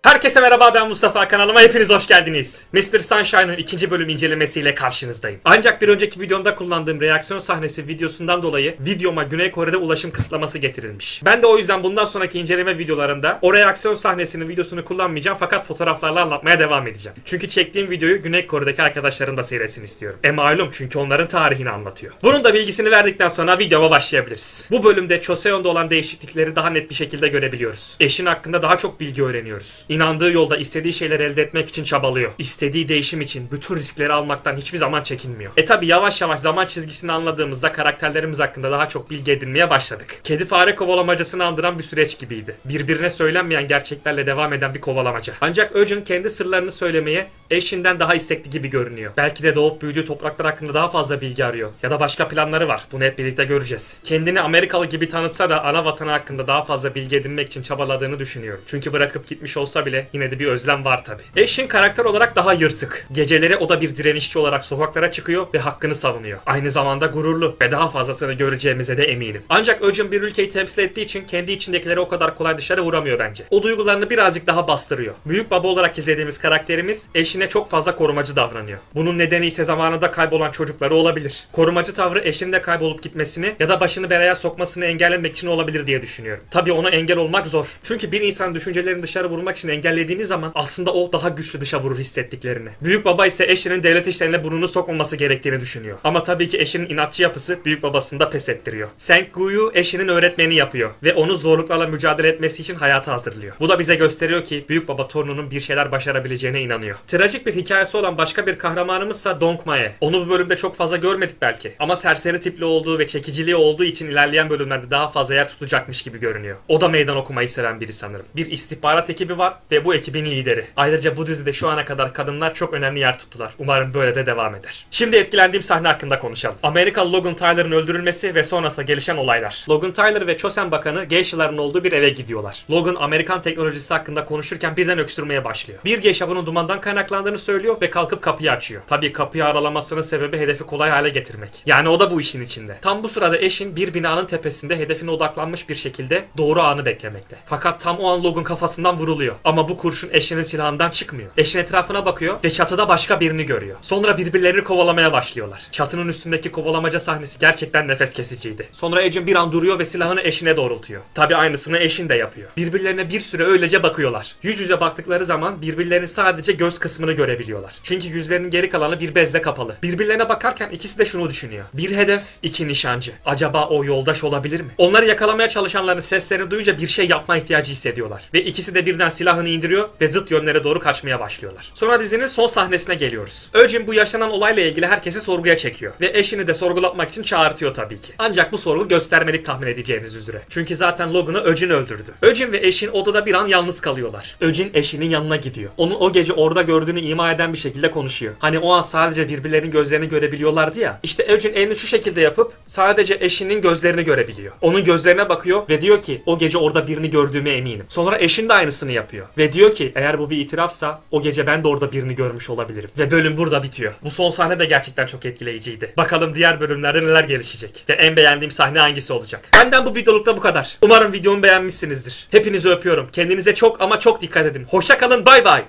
Herkese merhaba, ben Mustafa, kanalıma hepiniz hoş geldiniz. Mr. Sunshine'ın ikinci bölüm incelemesiyle karşınızdayım. Ancak bir önceki videomda kullandığım reaksiyon sahnesi videosundan dolayı videoma Güney Kore'de ulaşım kısıtlaması getirilmiş. Ben de o yüzden bundan sonraki inceleme videolarımda o reaksiyon sahnesinin videosunu kullanmayacağım, fakat fotoğraflarla anlatmaya devam edeceğim. Çünkü çektiğim videoyu Güney Kore'deki arkadaşlarım da seyretsin istiyorum. Malum, çünkü onların tarihini anlatıyor. Bunun da bilgisini verdikten sonra videoma başlayabiliriz. Bu bölümde Choseon'da olan değişiklikleri daha net bir şekilde görebiliyoruz. Eşin hakkında daha çok bilgi öğreniyoruz. İnandığı yolda istediği şeyleri elde etmek için çabalıyor. İstediği değişim için bütün riskleri almaktan hiçbir zaman çekinmiyor. Tabi yavaş yavaş zaman çizgisini anladığımızda karakterlerimiz hakkında daha çok bilgi edinmeye başladık. Kedi fare kovalamacasını andıran bir süreç gibiydi. Birbirine söylenmeyen gerçeklerle devam eden bir kovalamaca. Ancak Eugene kendi sırlarını söylemeye eşinden daha istekli gibi görünüyor. Belki de doğup büyüdüğü topraklar hakkında daha fazla bilgi arıyor. Ya da başka planları var. Bunu hep birlikte göreceğiz. Kendini Amerikalı gibi tanıtsa da ana vatanı hakkında daha fazla bilgi edinmek için çabaladığını düşünüyorum. Çünkü bırakıp gitmiş olsa bile yine de bir özlem var tabi. Eşin karakter olarak daha yırtık. Geceleri o da bir direnişçi olarak sokaklara çıkıyor ve hakkını savunuyor. Aynı zamanda gururlu ve daha fazlasını göreceğimize de eminim. Ancak Eugene bir ülkeyi temsil ettiği için kendi içindekileri o kadar kolay dışarı vuramıyor bence. O duygularını birazcık daha bastırıyor. Büyük baba olarak izlediğimiz karakterimiz eşine çok fazla korumacı davranıyor. Bunun nedeni ise zamanında kaybolan çocukları olabilir. Korumacı tavrı eşinin de kaybolup gitmesini ya da başını belaya sokmasını engellemek için olabilir diye düşünüyorum. Tabi ona engel olmak zor. Çünkü bir insanın düşüncelerini dışarı vurmak için engellediğiniz zaman aslında o daha güçlü dışa vurur hissettiklerini. Büyük baba ise eşinin devlet işlerine burnunu sokmaması gerektiğini düşünüyor. Ama tabii ki eşinin inatçı yapısı büyük babasını da pes ettiriyor. Sang-gu'yu eşinin öğretmeni yapıyor ve onu zorluklarla mücadele etmesi için hayata hazırlıyor. Bu da bize gösteriyor ki büyük baba torununun bir şeyler başarabileceğine inanıyor. Trajik bir hikayesi olan başka bir kahramanımızsa Dong Mae. Onu bu bölümde çok fazla görmedik belki. Ama serseri tipli olduğu ve çekiciliği olduğu için ilerleyen bölümlerde daha fazla yer tutacakmış gibi görünüyor. O da meydan okumayı seven biri sanırım. Bir istihbarat ekibi var ve bu ekibin lideri. Ayrıca bu dizide şu ana kadar kadınlar çok önemli yer tuttular. Umarım böyle de devam eder. Şimdi etkilendiğim sahne hakkında konuşalım. Amerikalı Logan Tyler'ın öldürülmesi ve sonrasında gelişen olaylar. Logan Tyler ve Chosen Bakanı geishaların olduğu bir eve gidiyorlar. Logan Amerikan teknolojisi hakkında konuşurken birden öksürmeye başlıyor. Bir geisha bunun dumandan kaynaklandığını söylüyor ve kalkıp kapıyı açıyor. Tabii kapıyı aralamasının sebebi hedefi kolay hale getirmek. Yani o da bu işin içinde. Tam bu sırada eşin bir binanın tepesinde hedefine odaklanmış bir şekilde doğru anı beklemekte. Fakat tam o an Logan kafasından vuruluyor. Ama bu kurşun eşinin silahından çıkmıyor. Eşin etrafına bakıyor ve çatıda başka birini görüyor. Sonra birbirlerini kovalamaya başlıyorlar. Çatının üstündeki kovalamaca sahnesi gerçekten nefes kesiciydi. Sonra Eugene bir an duruyor ve silahını eşine doğrultuyor. Tabii aynısını eşin de yapıyor. Birbirlerine bir süre öylece bakıyorlar. Yüz yüze baktıkları zaman birbirlerinin sadece göz kısmını görebiliyorlar. Çünkü yüzlerinin geri kalanı bir bezle kapalı. Birbirlerine bakarken ikisi de şunu düşünüyor. Bir hedef, iki nişancı. Acaba o yoldaş olabilir mi? Onları yakalamaya çalışanların seslerini duyunca bir şey yapma ihtiyacı hissediyorlar. Ve ikisi de birden silahını indiriyor ve zıt yönlere doğru kaçmaya başlıyorlar. Sonra dizinin son sahnesine geliyoruz. Eugene bu yaşanan olayla ilgili herkesi sorguya çekiyor. Ve eşini de sorgulatmak için çağırtıyor tabii ki. Ancak bu sorgu göstermelik, tahmin edeceğiniz üzere. Çünkü zaten Logan'ı Eugene öldürdü. Eugene ve eşin odada bir an yalnız kalıyorlar. Eugene eşinin yanına gidiyor. Onun o gece orada gördüğünü ima eden bir şekilde konuşuyor. Hani o an sadece birbirlerinin gözlerini görebiliyorlardı ya. İşte Eugene elini şu şekilde yapıp sadece eşinin gözlerini görebiliyor. Onun gözlerine bakıyor ve diyor ki o gece orada birini gördüğüme eminim. Sonra eşin de aynısını yapıyor. Ve diyor ki eğer bu bir itirafsa o gece ben de orada birini görmüş olabilirim. Ve bölüm burada bitiyor. Bu son sahne de gerçekten çok etkileyiciydi. Bakalım diğer bölümlerde neler gelişecek. Ve en beğendiğim sahne hangisi olacak? Benden bu videolukta bu kadar. Umarım videomu beğenmişsinizdir. Hepinizi öpüyorum. Kendinize çok ama çok dikkat edin. Hoşça kalın. Bay bay.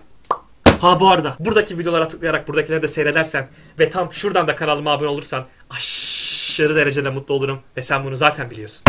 Ha, bu arada buradaki videolara tıklayarak buradakileri de seyredersen ve tam şuradan da kanalıma abone olursan aşırı derecede mutlu olurum ve sen bunu zaten biliyorsun.